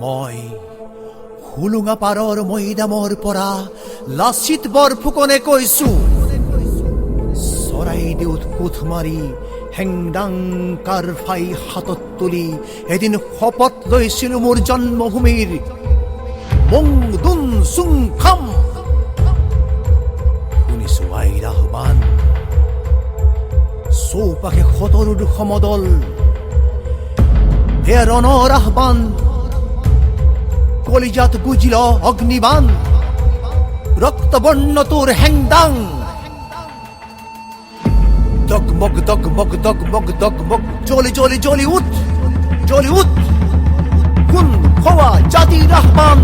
মই হুলুঙা পাৰৰ মৈদামৰ পৰা লাচিত বৰফুকনে কৈছো, চৰাইদেউত কোঠ মাৰি হেংদাং কাৰফাই হাতত তুলি এদিন শপত লৈছিলো মোৰ জন্মভূমিৰ মংদুন চুংখাম। শুনিছো আইৰ আহ্বান, চৌপাশে সতৰো সমদল, হে ৰণৰ আহ্বান, কলিজাত গুজিল অগ্নিবাণ, ৰক্তবৰ্ণ তোৰ হেংদাং। দগমগ দগমগ দগমগ দগমগ জ্বলি জ্বলি জ্বলি উঠ, জ্বলি উঠ, খুন খোৱা জাতিৰ আহ্বান।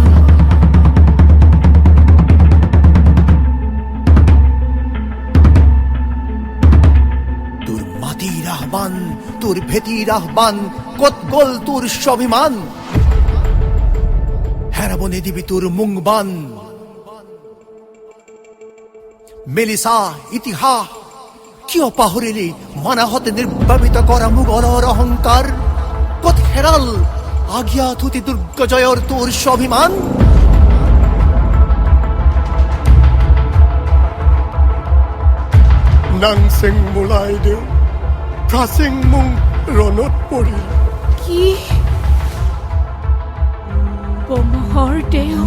তোৰ মাটিৰ আহ্বান, তোৰ ভেটিৰ আহ্বান, কত গল তোৰ স্বাভিমান? হেৰাব নিদিবি তোৰ মুংবান। মেলিছা ইতিহাস, কিয় পাহৰিলি মানাহতে নিৰ্বাপিত কৰা মোগলৰ অহংকাৰ? কত হেৰাল আগিয়া থুতি দুৰ্গজয়ৰ তোৰ স্বাভিমান? নাংচেং মোলাই দেউ প্ৰাচেং মুং ৰণত পৰিল। কি বমহৰ দেও?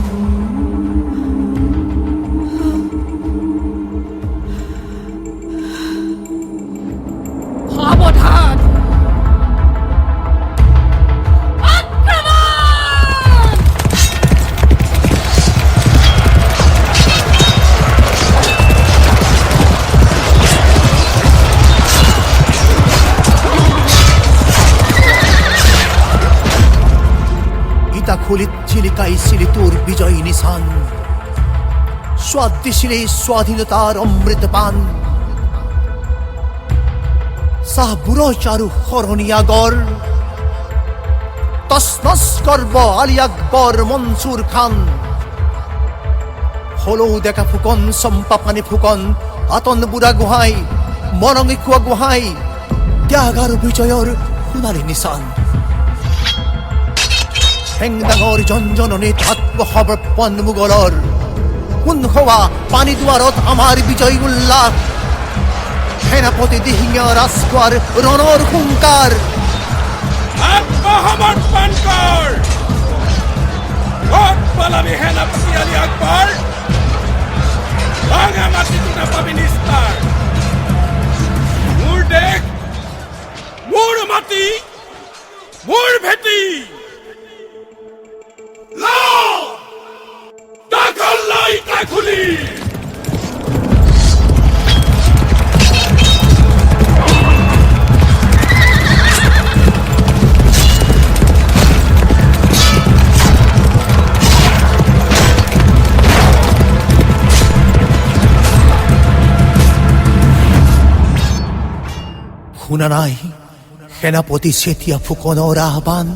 সাৱধান! খুলিত ঝিলিকাইছিলি তোৰ বিজয় নিশান, স্বাদ দিছিলি স্বাধীনতাৰ অমৃত পান। চাহ বুৰজ আৰু শৰণীয়া গড়, তছনছ গৰ্ব আলী আকবৰ মনচুৰ খান। হলৌ ডেকা ফুকন, চম্পা পানী ফুকন, আতন বুঢ়া গোহাঁই, মৰঙি খোৱা গোহাঁই, ত্যাগ আৰু বিজয়ৰ সোণালী নিশান। হেংদাঙৰ জনজননীত আত্মসমৰ্পণ মোগলৰ, সোণ খোৱা পানী দুৱাৰত আমাৰ বিজয় উল্লাস। সেনাপতি দিহিঙীয়া ৰাজখোৱাৰ ৰণৰ হুংকাৰ। আত্মসমৰ্পণ কৰ, ক'ত পলাবি সেনাপতি আলী আকবৰ? ভাঙা মাটিতো নাপাবি নিস্তাৰ। মোৰ দেশ, মোৰ মাটি, মোৰ ভেটি। খুলি শুনা নাই সেনাপতি চেতিয়া ফুকনৰ আহ্বান?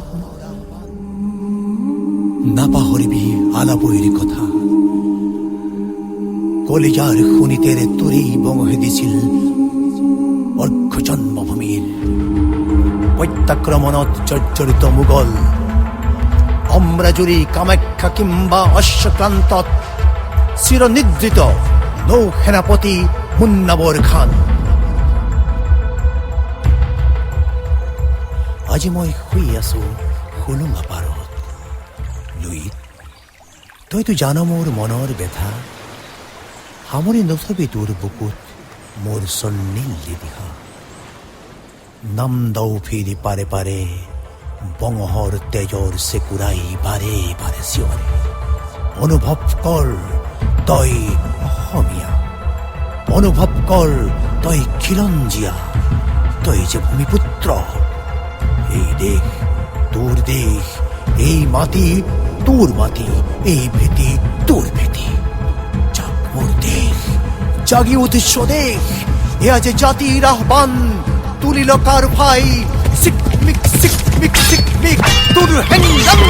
নাপাহৰিবি আলাবৈৰ কথা, কলিজাৰ শুনিতেৰে তোৰেই বঙহে দিছিল অৰ্ঘ জন্মভূমিৰ। প্ৰত্যাক্ৰমণত জৰ্জৰিত মোগল, অম্ৰাজুৰি কামাখ্যা কিম্বা অশ্বক্ৰান্তত চিৰনিদ্ৰিত নৌ সেনাপতি মুন্নাবৰ খান। আজি মই শুই আছো হুলুঙা পাৰত। লুইত, তইতো জান মোৰ মনৰ ব্যথা, সামৰি নথবি তোৰ বুকুত মোৰ স্বৰ্ণীল দিহা। নাম দাও ফিৰি পাৰে পাৰে, বঙহৰ তেজৰ চেকুৰাই বাৰে বাৰে চিঞৰে। অনুভৱ কৰ তই অসমীয়া, অনুভৱ কৰ তই খিলঞ্জীয়া, তই যে ভূমিপুত্ৰ। এই দেশ তোৰ দেশ, এই মাটি তোৰ মাটি, এই ভেটি তোৰ ভেটি। যাক মোৰ দেশ, জাগি উঠ স্বদেশ, এ যে জাতিৰ আহ্বান। তুলিল কাৰ ভাই, সিকমিক সিকমিক সিকমিক তোৰ হেংদাং।